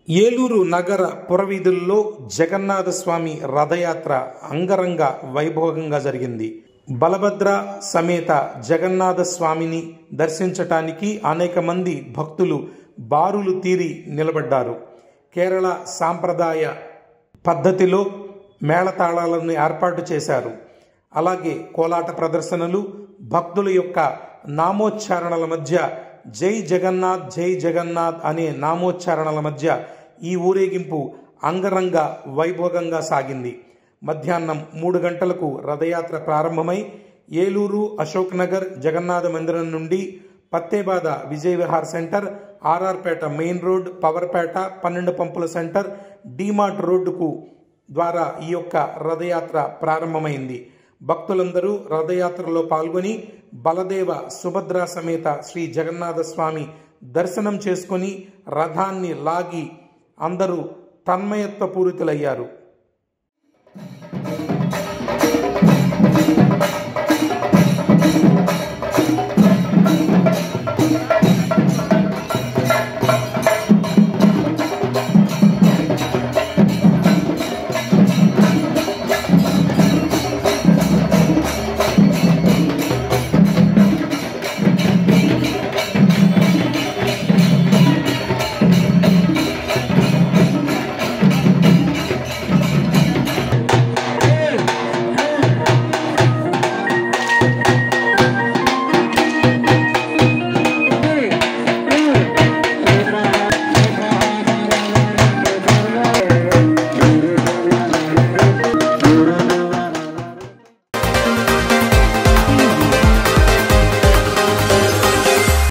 ఏలూరు నగర పురవీధుల్లో జగన్నాథస్వామి రథయాత్ర అంగరంగ వైభవంగా జరిగింది. బలభద్ర సమేత జగన్నాథ స్వామిని దర్శించటానికి అనేక మంది భక్తులు బారులు తీరి నిలబడ్డారు. కేరళ సాంప్రదాయ పద్ధతిలో మేళతాళాలను ఏర్పాటు చేశారు. అలాగే కోలాట ప్రదర్శనలు, భక్తుల యొక్క నామోచ్చారణల మధ్య జై జగన్నాథ్ అనే నామోచ్చారణల మధ్య ఈ ఊరేగింపు అంగరంగ వైభోగంగా సాగింది. మధ్యాహ్నం 3 గంటలకు రథయాత్ర ప్రారంభమై ఏలూరు అశోక్ నగర్ జగన్నాథ మందిరం నుండి Pattebada Vijay Vihar centre, RR Peta main road, Powerpeta 12 పంపుల సెంటర్, డిమార్ట్ రోడ్డుకు ద్వారా ఈ యొక్క రథయాత్ర ప్రారంభమైంది. భక్తులందరూ రథయాత్రలో పాల్గొని బలదేవ సుభద్ర సమేత శ్రీ జగన్నాథ స్వామి దర్శనం చేసుకుని రథాన్ని లాగి అందరూ తన్మయత్వ పూరితులయ్యారు.